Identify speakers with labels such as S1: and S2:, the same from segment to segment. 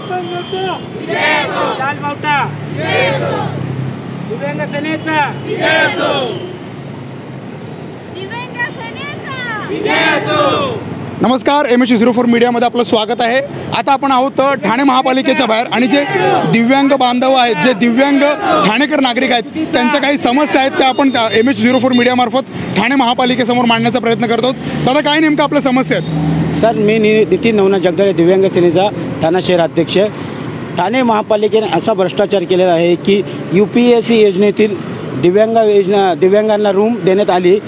S1: लाल बावटा दिव्यांग सेनेचा
S2: नमस्कार, MH04 मीडियामध्ये आपलं स्वागत आहे। आता आपण आहोत ठाणे महापालिकेच्या बाहेर आणि जे दिव्यांग बांधव आहेत, जे दिव्यांग ठाणेकर नागरिक आहेत, त्यांच्या काही समस्या आहेत त्या आपण MH04 मीडियामार्फत ठाणे महापालिकेसमोर मांडण्याचा प्रयत्न करतो। दादा, काय नेमकं आपल्या समस्या आहेत?
S1: सर, मी नितीन नवनाथ जगदाळे, दिव्यांग सेनेचा ठाणे शहर अध्यक्ष। ठाणे महापालिकेने असा भ्रष्टाचार केलेला आहे की UPSC योजनेतील दिव्यांगांना रूम देण्यात आली,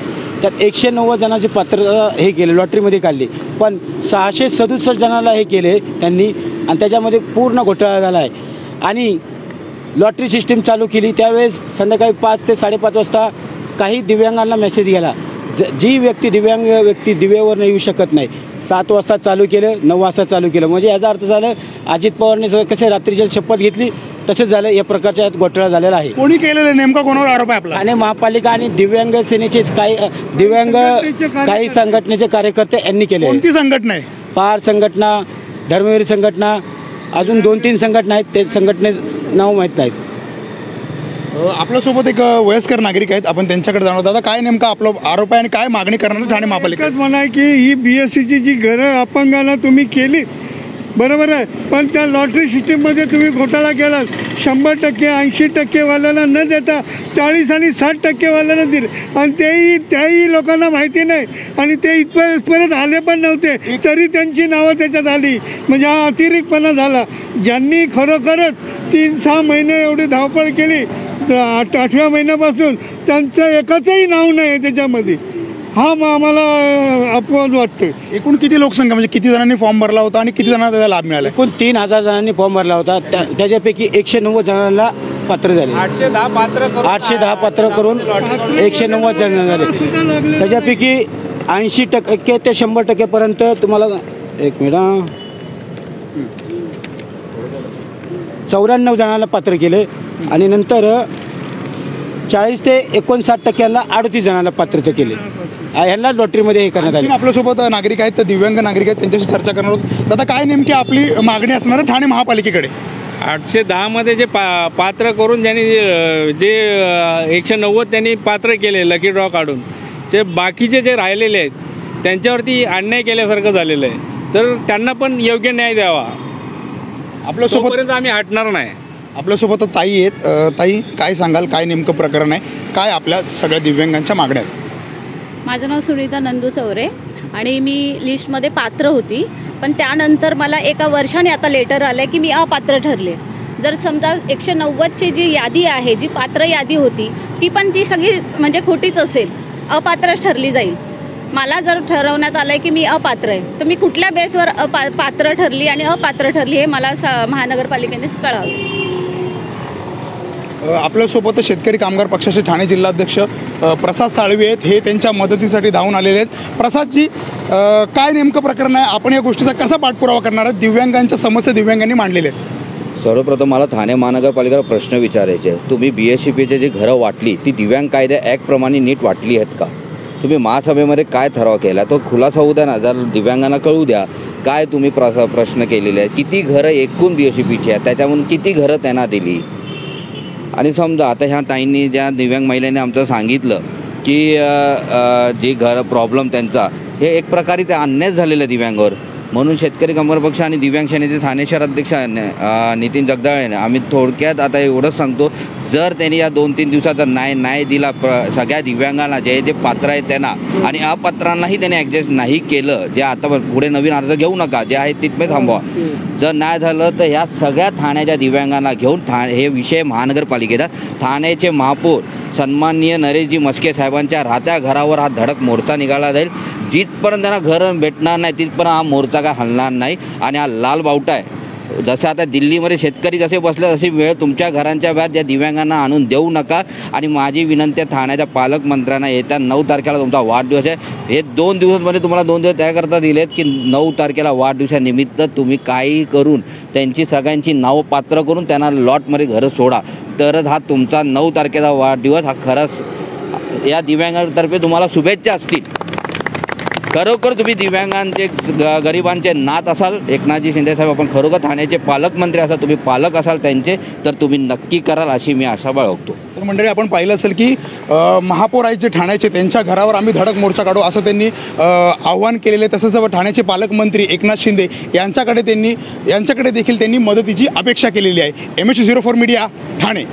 S1: त्यात 190 जणांची पात्रता हे केले, लॉटरीमध्ये काढली, पण 667 जणांना हे केले त्यांनी, आणि त्याच्यामध्ये पूर्ण घोटाळा झाला आहे। आणि लॉटरी सिस्टीम चालू केली त्यावेळेस संध्याकाळी 5 ते 5:30 वाजता काही दिव्यांगांना मेसेज गेला, जी दिव्यांग व्यक्ती दिवेवर येऊ शकत नाही, 7 वाजता चालू केलं, 9 वाजता चालू केलं, म्हणजे याचा अर्थ झालं अजित पवारने कसे रात्रीची शपथ घेतली तसेच झालं। या प्रकारचा घोटाळा झालेला आहे।
S2: कोणी केलेलं, नेमका कोणावर आरोप आहे आपला?
S1: ठाणे महापालिका आणि दिव्यांग सेनेचे काही संघटनेचे कार्यकर्ते यांनी केले।
S2: कोणती संघटना आहे?
S1: पहार संघटना, धर्मवीर संघटना, अजून 2-3 संघटना आहेत, ते संघटने नाव माहीत नाहीत।
S2: आपल्यासोबत एक वयस्कर नागरिक आहेत, आपण त्यांच्याकडे जाणार। दादा, काय नेमका आपला आरोप आहे आणि काय मागणी करणार ठाणे महापालिका?
S3: म्हणा की ही BSCची जी घरं अपंगांना तुम्ही केली, बरोबर आहे, पण त्या लॉटरी सिस्टीममध्ये तुम्ही घोटाळा केला। 100%, 80% वाल्याला न देता 40 आणि 60% वाल्याला दिले, आणि त्याही लोकांना माहिती नाही, आणि ते इथपर्यंत आले पण नव्हते तरी त्यांची नावं त्याच्यात आली। म्हणजे हा अतिरेकपणा झाला। ज्यांनी खरोखरच 3-6 महिने एवढी धावपळ केली, 8व्या महिन्यापासून त्यांचं एकाचंही नाव नाही आहे त्याच्यामध्ये, हा आम्हाला अपवाद वाटतोय।
S2: एकूण किती लोकसंख्या, म्हणजे किती जणांनी फॉर्म भरला होता आणि किती जणांना त्याचा लाभ मिळाला?
S1: एकूण 3000 जणांनी फॉर्म भरला होता, त्याच्यापैकी 190 जणांना पात्र झाले। 810 पात्र करून 190 जण झाले, त्याच्यापैकी 80% ते 100% पर्यंत तुम्हाला 94 जणांना पात्र केले, आणि नंतर 40 ते 59% 38 जणांना पात्रता केले, यांना लॉटरीमध्ये हे करण्यात आले।
S2: आपल्यासोबत नागरिक आहेत, दिव्यांग नागरिक आहेत, त्यांच्याशी चर्चा करणार आहोत। दादा, काय नेमकी आपली मागणी असणार ठाणे महापालिकेकडे?
S4: 810 मध्ये जे पात्र करून ज्यांनी जे 190 त्यांनी पात्र केले लकी ड्रॉ काढून, जे बाकीचे जे राहिलेले आहेत त्यांच्यावरती अन्याय केल्यासारखं झालेलं आहे, तर त्यांना पण योग्य न्याय द्यावा। आपल्यासोबत आम्ही हटणार नाही।
S2: आपल्यासोबत ताई आहेत। ताई, काय सांगाल, काय नेमकं प्रकरण आहे, काय आपल्या सगळ्या दिव्यांगांच्या मागण्या आहेत?
S5: माझं नाव सुनीता नंदू चौरे, आणि मी लिस्टमध्ये पात्र होती, पण त्यानंतर मला एका वर्षाने आता लेटर आलं की मी अपात्र ठरले। जर समजा 190ची जी यादी आहे, जी पात्र यादी होती, ती सगळी म्हणजे खोटीच असेल, अपात्रच ठरली जाईल। मला जर ठरवण्यात आलं की मी अपात्र आहे, तर मी कुठल्या बेसवर पात्र ठरली आणि अपात्र ठरली हे मला महानगरपालिकेनेच कळावं।
S2: आपल्यासोबत शेतकरी कामगार पक्षाचे ठाणे जिल्हाध्यक्ष प्रसाद साळवी आहेत, हे त्यांच्या मदतीसाठी धावून आलेले आहेत। प्रसादजी, काय नेमकं प्रकरण आहे, आपण या गोष्टीचा कसा पाठपुरावा करणार आहात? दिव्यांगांच्या समस्या दिव्यांगांनी मांडलेल्या आहेत।
S6: सर्वप्रथम मला ठाणे महानगरपालिकेला प्रश्न विचारायचे आहे, तुम्ही BSCPचे जी घरं वाटली ती दिव्यांग कायद्या ॲक्टप्रमाणे नीट वाटली आहेत का? तुम्ही महासभेमध्ये काय ठराव केला तो खुलासा होऊ द्या ना, जर दिव्यांगांना कळू द्या काय तुम्ही प्रश्न केलेले आहेत, किती घरं एकूण BSCPची आहेत, त्याच्यामधून किती घरं त्यांना दिली। आणि समजा आता ह्या ताईंनी ज्या दिव्यांग महिलांनी आमचं सांगितलं की जे घर प्रॉब्लेम त्यांचा हे एक प्रकारे ते अन्याय झालेलं आहे दिव्यांगावर, म्हणून शेतकरी कामगार पक्ष आणि दिव्यांग सेनेचे ठाणे शहर अध्यक्ष नितीन जगदाळे आम्ही थोडक्यात आता एवढंच सांगतो, जर त्यांनी या 2-3 दिवसाचा न्याय दिला सगळ्या दिव्यांगांना जे पात्र आहेत त्यांना, आणि अपात्रांनाही त्यांनी ॲडजस्ट नाही केलं, जे आता पुढे नवीन अर्ज घेऊ नका, जे आहे तिथपे थांबवा। जर नाही झालं तर ह्या सगळ्या ठाण्याच्या दिव्यांगांना घेऊन हे विषय महानगरपालिकेला ठाण्याचे महापौर सन्माननीय नरेशजी मस्के साहेबांच्या राहत्या घरावर हा धडक मोर्चा निघाला जाईल। जिथपर्यंत त्यांना घर भेटणार नाही तिथपर्यंत हा मोर्चा काय हलणार नाही। आणि हा लाल बावटा आहे, जसं आता दिल्लीमध्ये शेतकरी कसे बसले तशी वेळ तुमच्या घरांच्या व्याज या दिव्यांगांना आणून देऊ नका। आणि माझी विनंती आहे ठाण्याच्या पालकमंत्र्यांना, येत्या 9 तारखेला तुमचा वाढदिवस आहे, हे 2 दिवसमध्ये तुम्हाला 2 दिवस त्याकरता दिलेत की 9 तारखेला वाढदिवसानिमित्त तुम्ही काही करून त्यांची सगळ्यांची नावं पात्र करून त्यांना लॉटमध्ये घरं सोडा, तरच हा तुमचा 9 तारखेचा वाढदिवस हा खरंच या दिव्यांगांतर्फे तुम्हाला शुभेच्छा असतील। खरोखर तुम्ही दिव्यांगांचे गरिबांचे नात असाल, एकनाथजी शिंदे साहेब, आपण खरोखर ठाण्याचे पालकमंत्री असाल, तुम्ही पालक असाल त्यांचे, तर तुम्ही नक्की कराल अशी मी आशा बाळगतो.
S2: तर मंडळी, आपण पाहिलं असेल की महापौर आहेत जे ठाण्याचे, त्यांच्या घरावर आम्ही धडक मोर्चा काढू असं त्यांनी आव्हान केलेले. तसंच ठाण्याचे पालकमंत्री एकनाथ शिंदे यांच्याकडे देखील त्यांनी मदतीची अपेक्षा केलेली आहे. MH04 media Thane.